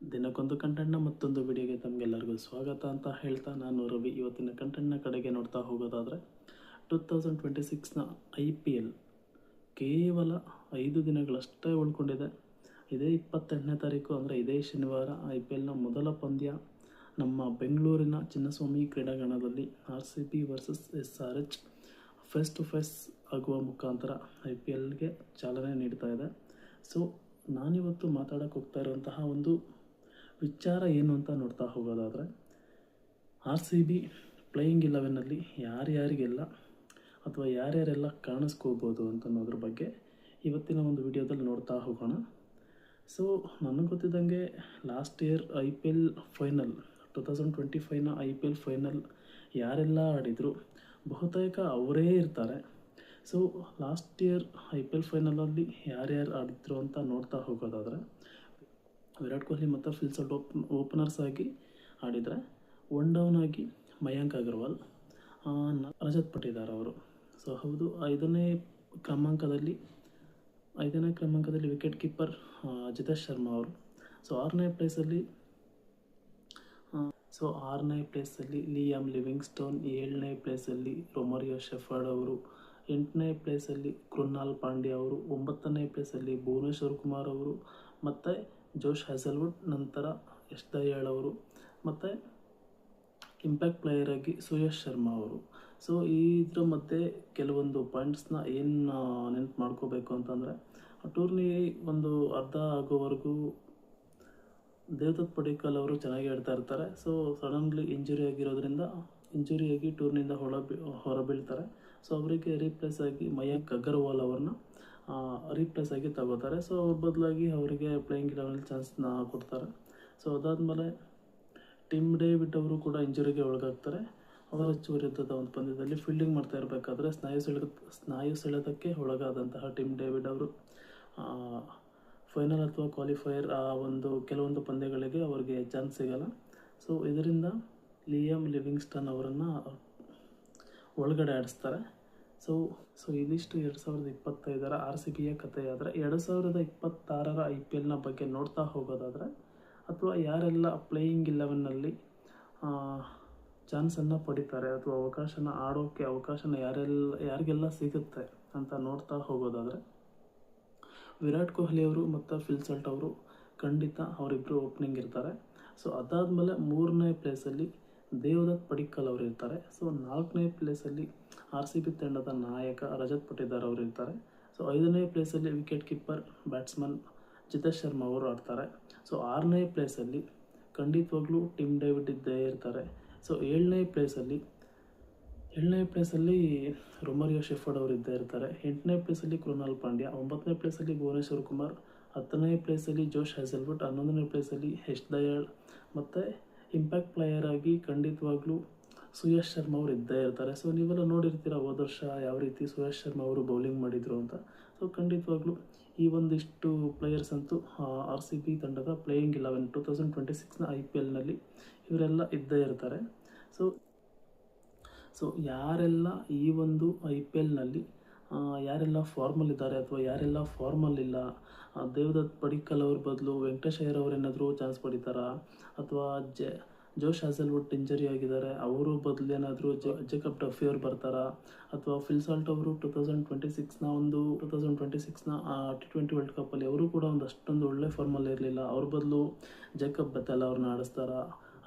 ದಿನಕ್ಕೊಂದು ಕಂಟೆಂಟ್ನ ಮತ್ತೊಂದು ವಿಡಿಯೋಗೆ ತಮಗೆಲ್ಲರಿಗೂ ಸ್ವಾಗತ ಅಂತ ಹೇಳ್ತಾ ನಾನು ರವಿ. ಇವತ್ತಿನ ಕಂಟೆಂಟ್ನ ಕಡೆಗೆ ನೋಡ್ತಾ ಹೋಗೋದಾದರೆ 2026ನ IPL ಕೇವಲ 5 ದಿನಗಳಷ್ಟೇ ಉಳ್ಕೊಂಡಿದೆ. ಇದೇ 28ನೇ ತಾರೀಕು ಅಂದರೆ ಇದೇ ಶನಿವಾರ IPLನ ಮೊದಲ ಪಂದ್ಯ ನಮ್ಮ ಬೆಂಗಳೂರಿನ ಚಿನ್ನಸ್ವಾಮಿ ಕ್ರೀಡಾಂಗಣದಲ್ಲಿ RCB versus SRH face to face ಆಗುವ ಮುಖಾಂತರ IPLಗೆ ಚಾಲನೆ ನೀಡ್ತಾ ಇದೆ. ಸೊ ನಾನಿವತ್ತು ಮಾತಾಡೋಕ್ಕೆ ಹೋಗ್ತಾ ಇರುವಂತಹ ಒಂದು ವಿಚಾರ ಏನು ಅಂತ ನೋಡ್ತಾ ಹೋಗೋದಾದರೆ, RCB ಪ್ಲೇಯಿಂಗ್ 11ನಲ್ಲಿ ಯಾರ್ಯಾರಿಗೆಲ್ಲ ಅಥವಾ ಯಾರ್ಯಾರೆಲ್ಲ ಕಾಣಿಸ್ಕೋಬೋದು ಅಂತ ಅನ್ನೋದ್ರ ಬಗ್ಗೆ ಇವತ್ತಿನ ಒಂದು ವಿಡಿಯೋದಲ್ಲಿ ನೋಡ್ತಾ ಹೋಗೋಣ. ಸೊ ನನಗೆ ಗೊತ್ತಿದ್ದಂಗೆ ಲಾಸ್ಟ್ ಇಯರ್ IPL ಫೈನಲ್ 2025ನ IPL ಫೈನಲ್ ಯಾರೆಲ್ಲ ಆಡಿದರು ಬಹುತೇಕ ಅವರೇ ಇರ್ತಾರೆ. ಸೊ ಲಾಸ್ಟ್ ಇಯರ್ IPL ಫೈನಲಲ್ಲಿ ಯಾರ್ಯಾರು ಆಡಿದ್ರು ಅಂತ ನೋಡ್ತಾ ಹೋಗೋದಾದರೆ, ವಿರಾಟ್ ಕೊಹ್ಲಿ ಮತ್ತು ಫಿಲ್ ಸಾಲ್ಟ್ ಓಪನರ್ಸ್ ಆಗಿ ಆಡಿದರೆ, ಒನ್ ಡೌನ್ ಆಗಿ ಮಯಾಂಕ್ ಅಗರ್ವಾಲ್, ರಜತ್ ಪಟಿದಾರ್ ಅವರು. ಸೊ ಹೌದು, ಐದನೇ ಕ್ರಮಾಂಕದಲ್ಲಿ ವಿಕೆಟ್ ಕೀಪರ್ ಜಿತೇಶ್ ಶರ್ಮಾ ಅವರು. ಸೊ ಆರನೇ ಪ್ಲೇಸಲ್ಲಿ ಲಿಯಾಮ್ ಲಿವಿಂಗ್ಸ್ಟೋನ್, 7ನೇ ಪ್ಲೇಸಲ್ಲಿ ರೊಮಾರಿಯೋ ಶೆಫರ್ಡ್ ಅವರು, 8ನೇ ಪ್ಲೇಸಲ್ಲಿ ಕೃನಾಲ್ ಪಾಂಡ್ಯ ಅವರು, 9ನೇ ಪ್ಲೇಸಲ್ಲಿ ಭುವನೇಶ್ವರ್ ಕುಮಾರ್ ಅವರು, ಮತ್ತು ಜೋಶ್ ಹ್ಯಾಸಲ್ವುಡ್, ನಂತರ ಯಶ್ ದಯಾಳ್ ಅವರು, ಮತ್ತು ಇಂಪ್ಯಾಕ್ಟ್ ಪ್ಲೇಯರ್ ಆಗಿ ಸುಯಶ್ ಶರ್ಮಾ ಅವರು. ಸೊ ಇದ್ರ ಮಧ್ಯೆ ಕೆಲವೊಂದು ಪಾಯಿಂಟ್ಸ್ನ ಏನು ನೆನಪು ಮಾಡ್ಕೋಬೇಕು ಅಂತಂದರೆ, ಟೂರ್ನಿ ಒಂದು ಅರ್ಧ ಆಗೋವರೆಗೂ ದೇವದತ್ ಪಡಿಕ್ಕಲ್ ಅವರು ಚೆನ್ನಾಗಿ ಆಡ್ತಾ ಇರ್ತಾರೆ. ಸೊ ಸಡನ್ಲಿ ಇಂಜುರಿ ಆಗಿ ಟೂರ್ನಿಯಿಂದ ಹೊರಬೀಳ್ತಾರೆ. ಸೊ ಅವರಿಗೆ ರೀಪ್ಲೇಸ್ ಆಗಿ ಮಯಾಂಕ್ ಅಗರ್ವಾಲ್ ಅವ್ರನ್ನ ರೀಪ್ಲೇಸ್ ಆಗಿ ತಗೋತಾರೆ. ಸೊ ಅವ್ರ ಬದಲಾಗಿ ಅವರಿಗೆ ಪ್ಲೇಯಿಂಗ್ 11 ಚಾನ್ಸ್ನ ಕೊಡ್ತಾರೆ. ಸೊ ಅದಾದಮೇಲೆ ಟಿಮ್ ಡೇವಿಡ್ ಅವರು ಕೂಡ ಇಂಜುರಿಗೆ ಒಳಗಾಗ್ತಾರೆ. ಅವರ ವಿರುದ್ಧದ ಒಂದು ಪಂದ್ಯದಲ್ಲಿ ಫೀಲ್ಡಿಂಗ್ ಮಾಡ್ತಾ ಇರಬೇಕಾದ್ರೆ ಸ್ನಾಯು ಸೆಳೆತಕ್ಕೆ ಒಳಗಾದಂತಹ ಟಿಮ್ ಡೇವಿಡ್ ಅವರು ಫೈನಲ್ ಅಥವಾ ಕ್ವಾಲಿಫೈಯರ್ ಕೆಲವೊಂದು ಪಂದ್ಯಗಳಿಗೆ ಅವರಿಗೆ ಚಾನ್ಸ್ ಸಿಗಲ್ಲ. ಸೊ ಇದರಿಂದ ಲಿಯಾಮ್ ಲಿವಿಂಗ್ಸ್ಟನ್ ಅವರನ್ನು ಒಳಗಡೆ ಆಡಿಸ್ತಾರೆ. ಸೊ ಇದಿಷ್ಟು 2025ರ RCBಯ ಕಥೆಯಾದರೆ, 2026ರ IPLನ ಬಗ್ಗೆ ನೋಡ್ತಾ ಹೋಗೋದಾದರೆ, ಅಥವಾ ಯಾರೆಲ್ಲ ಪ್ಲೇಯಿಂಗ್ 11ನಲ್ಲಿ ಚಾನ್ಸನ್ನು ಪಡಿತಾರೆ ಅಥವಾ ಅವಕಾಶನ ಯಾರಿಗೆಲ್ಲ ಸಿಗುತ್ತೆ ಅಂತ ನೋಡ್ತಾ ಹೋಗೋದಾದರೆ, ವಿರಾಟ್ ಕೊಹ್ಲಿ ಅವರು ಮತ್ತು ಫಿಲ್ ಸಾಲ್ಟ್ ಅವರು ಖಂಡಿತ ಅವರಿಬ್ಬರು ಓಪನಿಂಗ್ ಇರ್ತಾರೆ. ಸೊ ಅದಾದಮೇಲೆ 3ನೇ ಪ್ಲೇಸಲ್ಲಿ ದೇವದತ್ ಪಡಿಕ್ಕಲ್ ಅವರು ಇರ್ತಾರೆ. ಸೊ 4ನೇ ಪ್ಲೇಸಲ್ಲಿ RCB ತಂಡದ ನಾಯಕ ರಜತ್ ಪಟಿದಾರ್ ಅವರು ಇರ್ತಾರೆ. ಸೊ 5ನೇ ಪ್ಲೇಸಲ್ಲಿ wicket keeper batsman Jitesh Sharma ಅವರು ಆಡ್ತಾರೆ. ಸೊ 6ನೇ ಪ್ಲೇಸಲ್ಲಿ ಖಂಡಿತವಾಗ್ಲೂ ಟಿಮ್ ಡೇವಿಡ್ ಇದ್ದೇ ಇರ್ತಾರೆ. ಸೊ 7ನೇ ಪ್ಲೇಸಲ್ಲಿ ರೊಮಾರಿಯೋ ಶೆಫರ್ಡ್ ಅವರು ಇದ್ದೇ ಇರ್ತಾರೆ. 8ನೇ ಪ್ಲೇಸಲ್ಲಿ ಕೃನಾಲ್ ಪಾಂಡ್ಯ, 9ನೇ ಪ್ಲೇಸಲ್ಲಿ ಭುವನೇಶ್ವರ್ ಕುಮಾರ್, 10ನೇ ಪ್ಲೇಸಲ್ಲಿ ಜೋಶ್ ಹ್ಯಾಸಲ್ವುಡ್, 11ನೇ ಪ್ಲೇಸಲ್ಲಿ ಯಶ್ ದಯಾಳ್, ಮತ್ತು ಇಂಪ್ಯಾಕ್ಟ್ ಪ್ಲೇಯರ್ ಆಗಿ ಖಂಡಿತವಾಗ್ಲೂ ಸುಯಶ್ ಶರ್ಮಾ ಅವರು ಇದ್ದೇ ಇರ್ತಾರೆ. ಸೊ ನೀವೆಲ್ಲ ನೋಡಿರ್ತೀರ ಹೋದ ವರ್ಷ ಯಾವ ರೀತಿ ಸುಯಶ್ ಶರ್ಮಾ ಅವರು ಬೌಲಿಂಗ್ ಮಾಡಿದರು ಅಂತ. ಸೊ ಖಂಡಿತವಾಗ್ಲೂ ಈ ಒಂದಿಷ್ಟು ಪ್ಲೇಯರ್ಸ್ ಅಂತೂ RCB ತಂಡದ ಪ್ಲೇಯಿಂಗ್ 11 2026ನ IPLನಲ್ಲಿ ಇವರೆಲ್ಲ ಇದ್ದೇ ಇರ್ತಾರೆ. ಸೊ ಯಾರೆಲ್ಲ ಈ ಒಂದು IPLನಲ್ಲಿ ಯಾರೆಲ್ಲ ಫಾರ್ಮಲ್ಲಿದ್ದಾರೆ ಅಥವಾ ಯಾರೆಲ್ಲ ಫಾರ್ಮಲ್ಲಿಲ್ಲ, ದೇವದತ್ ಪಡಿಕ್ಕಲ್ ಅವ್ರ ಬದಲು ವೆಂಕಟೇಶ್ ಅಯ್ಯರ್ ಅವರೇನಾದರೂ ಚಾನ್ಸ್ ಪಡಿತಾರಾ, ಅಥವಾ ಜೋಶ್ ಹ್ಯಾಸಲ್ವುಡ್ ಇಂಜರಿ ಆಗಿದ್ದಾರೆ, ಅವರು ಬದಲು ಏನಾದರೂ ಜೇಕಬ್ ಡಫಿ ಅವ್ರು ಬರ್ತಾರಾ, ಅಥವಾ ಫಿಲ್ ಸಾಲ್ಟ್ ಅವರು 2026ನ T20 ವರ್ಲ್ಡ್ ಕಪ್ಪಲ್ಲಿ ಅವರು ಕೂಡ ಅಷ್ಟೊಂದು ಒಳ್ಳೆ ಫಾರ್ಮಲ್ಲಿ ಇರಲಿಲ್ಲ, ಅವ್ರ ಬದಲು ಜೇಕಬ್ ಬೆಥೆಲ್ ಅವ್ರನ್ನ ಆಡಿಸ್ತಾರಾ,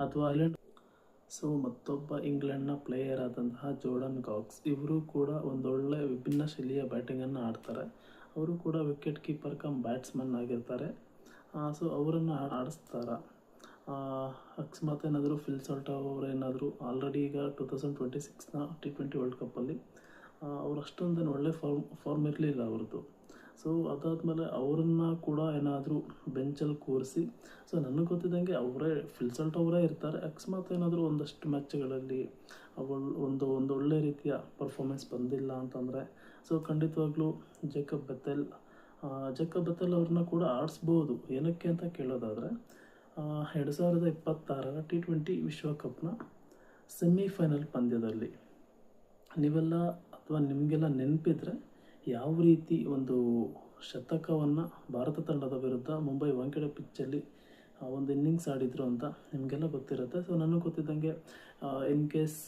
ಅಥವಾ ಸೊ ಮತ್ತೊಬ್ಬ ಇಂಗ್ಲೆಂಡ್ನ ಪ್ಲೇಯರ್ ಆದಂತಹ ಜೋರ್ಡನ್ ಕಾಕ್ಸ್, ಇವರು ಕೂಡ ಒಂದೊಳ್ಳೆ ವಿಭಿನ್ನ ಶೈಲಿಯ ಬ್ಯಾಟಿಂಗನ್ನು ಆಡ್ತಾರೆ. ಅವರು ಕೂಡ ವಿಕೆಟ್ ಕೀಪರ್ ಕಮ್ ಬ್ಯಾಟ್ಸ್ಮನ್ ಆಗಿರ್ತಾರೆ. ಸೊ ಅವರನ್ನು ಆಡಿಸ್ತಾರ. ಅಕಸ್ಮಾತ್ ಏನಾದರೂ ಫಿಲ್ ಸಾಲ್ಟ್ ಅವರೇನಾದರೂ ಆಲ್ರೆಡಿ ಈಗ 2026ನ T20 ವರ್ಲ್ಡ್ ಕಪ್ಪಲ್ಲಿ ಅವರು ಅಷ್ಟೊಂದೇನು ಒಳ್ಳೆ ಫಾರ್ಮ್ ಇರಲಿಲ್ಲ ಅವ್ರದ್ದು. ಸೊ ಅದಾದಮೇಲೆ ಅವರನ್ನು ಕೂಡ ಏನಾದರೂ ಬೆಂಚಲ್ಲಿ ಕೂರಿಸಿ, ಸೊ ನನಗೆ ಗೊತ್ತಿದ್ದಂಗೆ ಫಿಲ್ ಸಾಲ್ಟ್ ಅವರೇ ಇರ್ತಾರೆ. ಅಕಸ್ಮಾತ್ ಏನಾದರೂ ಒಂದಷ್ಟು ಮ್ಯಾಚ್ಗಳಲ್ಲಿ ಒಂದೊಳ್ಳೆ ರೀತಿಯ ಪರ್ಫಾರ್ಮೆನ್ಸ್ ಬಂದಿಲ್ಲ ಅಂತಂದರೆ, ಸೊ ಖಂಡಿತವಾಗ್ಲೂ ಜೇಕಬ್ ಬೆಥೆಲ್ ಅವ್ರನ್ನ ಕೂಡ ಆಡಿಸ್ಬೋದು. ಏನಕ್ಕೆ ಅಂತ ಕೇಳೋದಾದರೆ, 2026ರ T20 ವಿಶ್ವಕಪ್ನ ಸೆಮಿಫೈನಲ್ ಪಂದ್ಯದಲ್ಲಿ ನಿಮಗೆಲ್ಲ ನೆನಪಿದ್ರೆ ಯಾವ ರೀತಿ ಒಂದು ಶತಕವನ್ನು ಭಾರತ ತಂಡದ ವಿರುದ್ಧ ಮುಂಬೈ ವಾಂಖೇಡೆ ಪಿಚ್ಚಲ್ಲಿ ಒಂದು ಇನ್ನಿಂಗ್ಸ್ ಆಡಿದರು ಅಂತ ನಿಮಗೆಲ್ಲ ಗೊತ್ತಿರುತ್ತೆ. ಸೊ ನನಗೆ ಗೊತ್ತಿದ್ದಂಗೆ ಇನ್ ಕೇಸ್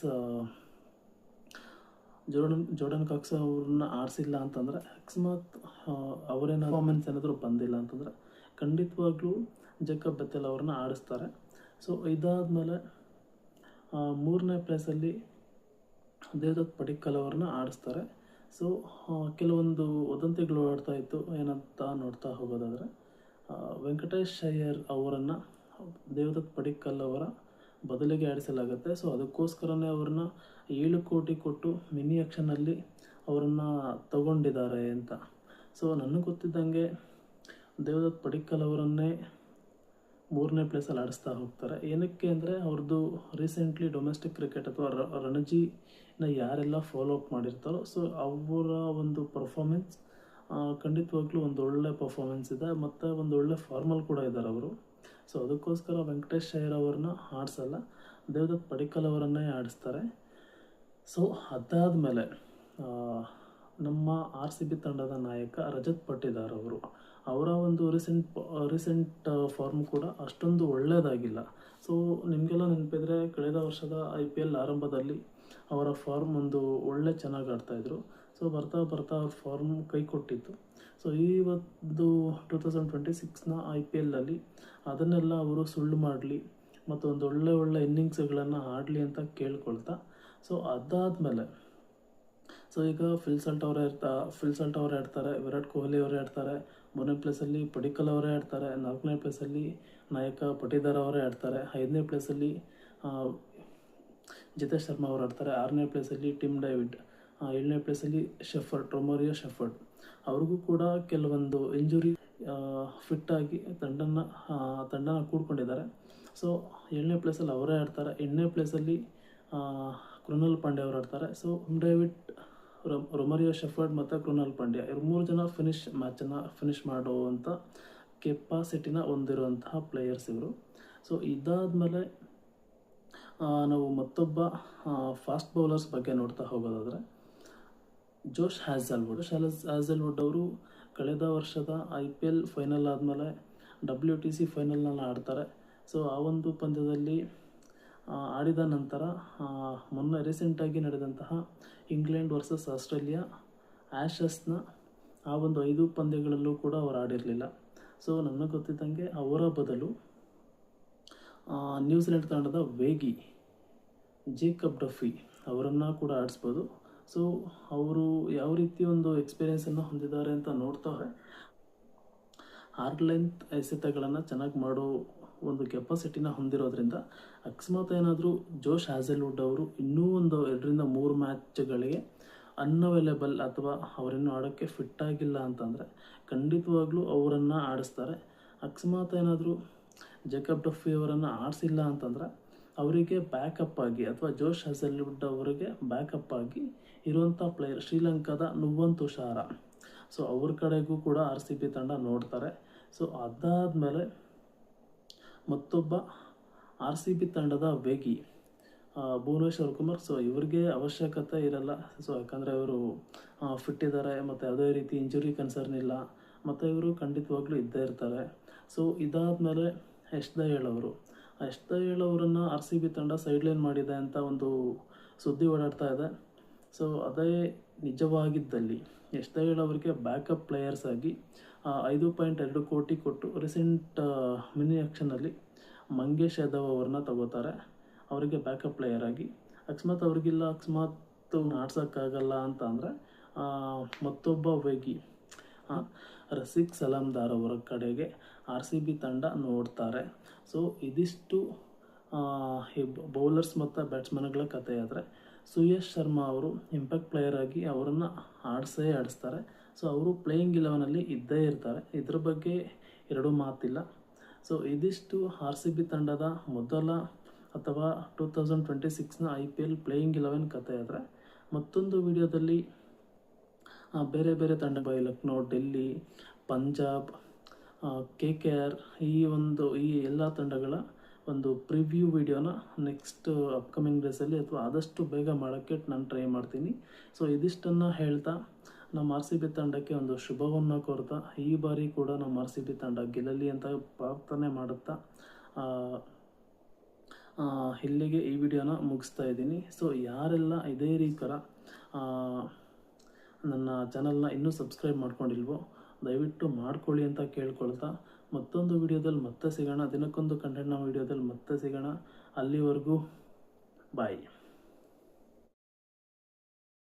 ಜೋರ್ಡನ್ ಕಾಕ್ಸ್ ಅವ್ರನ್ನ ಆಡಿಸಿಲ್ಲ ಅಂತಂದರೆ, ಅಕಸ್ಮಾತ್ ಅವರೇನ ಪರ್ಫಾರ್ಮೆನ್ಸ್ ಏನಾದರೂ ಬಂದಿಲ್ಲ ಅಂತಂದರೆ ಖಂಡಿತವಾಗ್ಲೂ ಜೇಕಬ್ ಬೆಥೆಲ್ ಅವ್ರನ್ನ ಆಡಿಸ್ತಾರೆ. ಸೊ ಇದಾದಮೇಲೆ 3ನೇ ಪ್ಲೇಸಲ್ಲಿ ದೇವದತ್ ಪಡಿಕ್ಕಲ್ ಅವ್ರನ್ನ ಆಡಿಸ್ತಾರೆ. ಸೊ ಕೆಲವೊಂದು ವದಂತಿಗಳು ಓಡ್ತಾ ಇತ್ತು, ಏನಂತ ನೋಡ್ತಾ ಹೋಗೋದಾದರೆ ವೆಂಕಟೇಶ್ ಅಯ್ಯರ್ ಅವರನ್ನು ದೇವದತ್ ಪಡಿಕ್ಕಲ್ ಅವರ ಬದಲಿಗೆ ಆಡಿಸಲಾಗುತ್ತೆ. ಸೊ ಅದಕ್ಕೋಸ್ಕರನೇ ಅವ್ರನ್ನ 7 ಕೋಟಿ ಕೊಟ್ಟು ಮಿನಿ ಆಕ್ಷನಲ್ಲಿ ಅವರನ್ನು ತಗೊಂಡಿದ್ದಾರೆ ಅಂತ. ಸೊ ನನಗೆ ಗೊತ್ತಿದ್ದಂಗೆ ದೇವದತ್ ಪಡಿಕ್ಕಲ್ ಅವರನ್ನೇ 3ನೇ ಪ್ಲೇಸಲ್ಲಿ ಆಡಿಸ್ತಾ ಹೋಗ್ತಾರೆ. ಏನಕ್ಕೆ ಅಂದರೆ ಅವ್ರದ್ದು ರೀಸೆಂಟ್ಲಿ ಡೊಮೆಸ್ಟಿಕ್ ಕ್ರಿಕೆಟ್ ಅಥವಾ ರಣಜಿನ ಯಾರೆಲ್ಲ ಫಾಲೋ ಅಪ್ ಮಾಡಿರ್ತಾರೋ, ಸೊ ಅವರ ಒಂದು ಪರ್ಫಾರ್ಮೆನ್ಸ್ ಖಂಡಿತವಾಗ್ಲೂ ಒಂದು ಒಳ್ಳೆ ಪರ್ಫಾರ್ಮೆನ್ಸ್ ಇದೆ ಮತ್ತು ಒಂದು ಒಳ್ಳೆ ಫಾರ್ಮಲ್ ಕೂಡ ಇದ್ದಾರೆ ಅವರು. ಸೊ ಅದಕ್ಕೋಸ್ಕರ ವೆಂಕಟೇಶ್ ಅಯ್ಯರ್ ಅವ್ರನ್ನ ಆಡಿಸಲ್ಲ, ದೇವದತ್ ಪಡಿಕ್ಕಲ್ ಅವರನ್ನೇ ಆಡಿಸ್ತಾರೆ. ಸೊ ಅದಾದಮೇಲೆ ನಮ್ಮ RCB ತಂಡದ ನಾಯಕ ರಜತ್ ಪಟ್ಟಿದಾರ್ ಅವರ ಒಂದು ರೀಸೆಂಟ್ ಫಾರ್ಮ್ ಕೂಡ ಅಷ್ಟೊಂದು ಒಳ್ಳೆಯದಾಗಿಲ್ಲ. ಸೊ ನಿಮಗೆಲ್ಲ ನೆನಪಿದ್ರೆ ಕಳೆದ ವರ್ಷದ IPL ಆರಂಭದಲ್ಲಿ ಅವರ ಫಾರ್ಮ್ ಒಂದು ಚೆನ್ನಾಗಿ ಆಡ್ತಾಯಿದ್ರು. ಸೊ ಬರ್ತಾ ಅವ್ರ ಫಾರ್ಮ್ ಕೈ ಕೊಟ್ಟಿತ್ತು. ಸೊ ಈ ಒಂದು 2026ನ IPLನಲ್ಲಿ ಅದನ್ನೆಲ್ಲ ಅವರು ಸುಳ್ಳು ಮಾಡಲಿ ಮತ್ತು ಒಂದು ಒಳ್ಳೆ ಇನ್ನಿಂಗ್ಸ್ಗಳನ್ನು ಆಡಲಿ ಅಂತ ಕೇಳ್ಕೊಳ್ತಾ, ಸೊ ಅದಾದಮೇಲೆ ಈಗ ಫಿಲ್ ಸಾಲ್ಟ್ ಅವರೇ ಆಡ್ತಾರೆ, ವಿರಾಟ್ ಕೊಹ್ಲಿ ಅವರೇ ಆಡ್ತಾರೆ, 3ನೇ ಪ್ಲೇಸಲ್ಲಿ ಪಡಿಕ್ಕಲ್ ಅವರೇ ಆಡ್ತಾರೆ, 4ನೇ ಪ್ಲೇಸಲ್ಲಿ ನಾಯಕ ಪಟಿದಾರ್ ಅವರೇ ಆಡ್ತಾರೆ, 5ನೇ ಪ್ಲೇಸಲ್ಲಿ ಜಿತೇಶ್ ಶರ್ಮಾ ಅವರು ಆಡ್ತಾರೆ, 6ನೇ ಪ್ಲೇಸಲ್ಲಿ ಟಿಮ್ ಡೇವಿಡ್, 7ನೇ ಪ್ಲೇಸಲ್ಲಿ ರೊಮಾರಿಯೋ ಶೆಫರ್ಡ್. ಅವ್ರಿಗೂ ಕೂಡ ಕೆಲವೊಂದು ಇಂಜುರಿ ಫಿಟ್ಟಾಗಿ ತಂಡನ ಕೂಡ್ಕೊಂಡಿದ್ದಾರೆ. ಸೊ 7ನೇ ಪ್ಲೇಸಲ್ಲಿ ಅವರೇ ಆಡ್ತಾರೆ. 8ನೇ ಪ್ಲೇಸಲ್ಲಿ ಕೃಣಾಲ್ ಪಾಂಡ್ಯ ಅವರು ಆಡ್ತಾರೆ. ಸೊ ಡೇವಿಡ್, ರೊಮಾರಿಯೋ ಶೆಫರ್ಡ್ ಮತ್ತು ಕೃಣಾಲ್ ಪಾಂಡ್ಯ ಇವ್ರು 3 ಜನ ಮ್ಯಾಚನ್ನು ಫಿನಿಷ್ ಮಾಡುವಂಥ ಕೆಪಾಸಿಟಿನ ಹೊಂದಿರುವಂತಹ ಪ್ಲೇಯರ್ಸ್ ಇವರು. ಸೊ ಇದಾದಮೇಲೆ ನಾವು ಮತ್ತೊಬ್ಬ ಫಾಸ್ಟ್ ಬೌಲರ್ಸ್ ಬಗ್ಗೆ ನೋಡ್ತಾ ಹೋಗೋದಾದರೆ ಜೋಶ್ ಹ್ಯಾಸಲ್ವುಡ್ ಅವರು ಕಳೆದ ವರ್ಷದ IPL ಫೈನಲ್ ಆದಮೇಲೆ WTC ಫೈನಲ್ನಲ್ಲಿ ಆಡ್ತಾರೆ. ಸೊ ಆ ಒಂದು ಪಂದ್ಯದಲ್ಲಿ ಆಡಿದ ನಂತರ ಮೊನ್ನೆ ರೀಸೆಂಟಾಗಿ ನಡೆದಂತಹ ಇಂಗ್ಲೆಂಡ್ ವರ್ಸಸ್ ಆಸ್ಟ್ರೇಲಿಯಾ ಆ್ಯಶಸ್ನ ಆ ಒಂದು 5 ಪಂದ್ಯಗಳಲ್ಲೂ ಕೂಡ ಅವರು ಆಡಿರಲಿಲ್ಲ. ಸೊ ನನಗೆ ಗೊತ್ತಿದ್ದಂಗೆ ಅವರ ಬದಲು ನ್ಯೂಜಿಲೆಂಡ್ ತಂಡದ ವೇಗಿ ಜೇಕಬ್ ಡಫಿ ಅವರನ್ನು ಕೂಡ ಆಡಿಸ್ಬೋದು. ಸೊ ಅವರು ಯಾವ ರೀತಿ ಒಂದು ಎಕ್ಸ್ಪೀರಿಯೆನ್ಸನ್ನು ಹೊಂದಿದ್ದಾರೆ ಅಂತ ನೋಡ್ತಾರೆ. ಹಾರ್ಡ್ ಲೆಂತ್ ಎಸೆತಗಳನ್ನು ಚೆನ್ನಾಗಿ ಮಾಡೋ ಒಂದು ಕೆಪಾಸಿಟಿನ ಹೊಂದಿರೋದ್ರಿಂದ ಅಕಸ್ಮಾತ್ ಏನಾದರೂ ಜೋಶ್ ಹ್ಯಾಸಲ್ವುಡ್ ಅವರು ಇನ್ನೂ ಒಂದು 2-3 ಮ್ಯಾಚ್ಗಳಿಗೆ ಅನ್ಅವೈಲೇಬಲ್ ಅಥವಾ ಅವರಿನ್ನೂ ಆಡೋಕ್ಕೆ ಫಿಟ್ ಆಗಿಲ್ಲ ಅಂತಂದರೆ ಖಂಡಿತವಾಗ್ಲೂ ಅವರನ್ನು ಆಡಿಸ್ತಾರೆ. ಅಕಸ್ಮಾತ್ ಏನಾದರೂ ಜೇಕಬ್ ಡಫಿ ಅವರನ್ನು ಆಡಿಸಿಲ್ಲ ಅಂತಂದರೆ ಅವರಿಗೆ ಬ್ಯಾಕಪ್ ಆಗಿ ಅಥವಾ ಜೋಶ್ ಹ್ಯಾಸಲ್ವುಡ್ ಅವರಿಗೆ ಬ್ಯಾಕಪ್ ಆಗಿ ಇರುವಂಥ ಪ್ಲೇಯರ್ ಶ್ರೀಲಂಕಾದ ನುವನ್ ತುಷಾರ, ಸೊ ಅವ್ರ ಕಡೆಗೂ ಕೂಡ RCB ತಂಡ ನೋಡ್ತಾರೆ. ಸೊ ಅದಾದಮೇಲೆ ಮತ್ತೊಬ್ಬ RCB ತಂಡದ ವೇಗಿ ಭುವನೇಶ್ವರ್ ಕುಮಾರ್. ಸೊ ಇವ್ರಿಗೆ ಅವಶ್ಯಕತೆ ಇರಲ್ಲ. ಸೊ ಯಾಕಂದರೆ ಇವರು ಫಿಟ್ ಇದ್ದಾರೆ ಮತ್ತು ಯಾವುದೇ ರೀತಿ ಇಂಜುರಿ ಕನ್ಸರ್ನ್ ಇಲ್ಲ ಮತ್ತು ಇವರು ಖಂಡಿತವಾಗ್ಲೂ ಇದ್ದೇ ಇರ್ತಾರೆ. ಸೊ ಇದಾದಮೇಲೆ ಯಶ್ ದಯಾಳ್ ಅವರನ್ನು RCB ತಂಡ ಸೈಡ್ಲೈನ್ ಮಾಡಿದೆ ಅಂತ ಒಂದು ಸುದ್ದಿ ಓಡಾಡ್ತಾ ಇದೆ. ಸೊ ಅದೇ ನಿಜವಾಗಿದ್ದಲ್ಲಿ ಯಶ್ ದಯಾಳ್ ಅವರಿಗೆ ಬ್ಯಾಕಪ್ ಪ್ಲೇಯರ್ಸ್ ಆಗಿ 5.2 ಕೋಟಿ ಕೊಟ್ಟು ರೀಸೆಂಟ್ ಮಿನಿ ಆಕ್ಷನಲ್ಲಿ ಮಂಗೇಶ್ ಯಾದವ್ ಅವ್ರನ್ನ ತಗೋತಾರೆ ಅವರಿಗೆ ಬ್ಯಾಕಪ್ ಪ್ಲೇಯರ್ ಆಗಿ. ಅಕಸ್ಮಾತ್ ಆಡ್ಸೋಕ್ಕಾಗಲ್ಲ ಅಂತ ಅಂದರೆ ಮತ್ತೊಬ್ಬ ವೇಗಿ ರಸಿಕ್ ಸಲಾಮ್ದಾರ್ ಅವರ ಕಡೆಗೆ RCB ತಂಡ ನೋಡ್ತಾರೆ. ಸೊ ಇದಿಷ್ಟು ಬೌಲರ್ಸ್ ಮತ್ತು ಬ್ಯಾಟ್ಸ್ಮನ್ಗಳ ಕಥೆ. ಆದರೆ ಸುಯಶ್ ಶರ್ಮಾ ಅವರು ಇಂಪ್ಯಾಕ್ಟ್ ಪ್ಲೇಯರ್ ಆಗಿ ಅವರನ್ನು ಆಡಿಸ್ತಾರೆ. ಸೊ ಅವರು ಪ್ಲೇಯಿಂಗ್ 11ನಲ್ಲಿ ಇದ್ದೇ ಇರ್ತಾರೆ, ಇದ್ರ ಬಗ್ಗೆ 2 ಮಾತಿಲ್ಲ. ಸೊ ಇದಿಷ್ಟು RCB ತಂಡದ ಮೊದಲ ಅಥವಾ 2026ನ IPL ಪ್ಲೇಯಿಂಗ್ 11 ಕಥೆ. ಆದರೆ ಮತ್ತೊಂದು ವಿಡಿಯೋದಲ್ಲಿ ಬೇರೆ ತಂಡ ಲಕ್ನೋ, ಡೆಲ್ಲಿ, ಪಂಜಾಬ್, KKR ಈ ಎಲ್ಲ ತಂಡಗಳ ಒಂದು ಪ್ರಿವ್ಯೂ ವಿಡಿಯೋನ ನೆಕ್ಸ್ಟ್ ಅಪ್ಕಮಿಂಗ್ ಡೇಸಲ್ಲಿ ಅಥವಾ ಆದಷ್ಟು ಬೇಗ ಮಾಡೋಕ್ಕೆ ನಾನು ಟ್ರೈ ಮಾಡ್ತೀನಿ. ಸೊ ಇದಿಷ್ಟನ್ನು ಹೇಳ್ತಾ ನಮ್ಮ RCB ತಂಡಕ್ಕೆ ಒಂದು ಶುಭವನ್ನು ಕೋರ್ತಾ ಈ ಬಾರಿ ಕೂಡ ನಮ್ಮ RCB ತಂಡ ಗೆಲ್ಲಲಿ ಅಂತ ಪ್ರಾರ್ಥನೆ ಮಾಡುತ್ತಾ ಇಲ್ಲಿಗೆ ಈ ವಿಡಿಯೋನ ಮುಗಿಸ್ತಾ ಇದ್ದೀನಿ. ಸೊ ಯಾರೆಲ್ಲ ಇದೇ ರೀತಿ ನನ್ನ ಚಾನಲ್ನ ಇನ್ನೂ ಸಬ್ಸ್ಕ್ರೈಬ್ ಮಾಡ್ಕೊಂಡಿಲ್ವೋ ದಯವಿಟ್ಟು ಮಾಡ್ಕೊಳ್ಳಿ ಅಂತ ಕೇಳ್ಕೊಳ್ತಾ ಮತ್ತೊಂದು ವಿಡಿಯೋದಲ್ಲಿ ಮತ್ತೆ ಸಿಗೋಣ. ದಿನಕ್ಕೊಂದು ಕಂಟೆಂಟ್ನ ವಿಡಿಯೋದಲ್ಲಿ ಮತ್ತೆ ಸಿಗೋಣ. ಅಲ್ಲಿವರೆಗೂ ಬಾಯ್.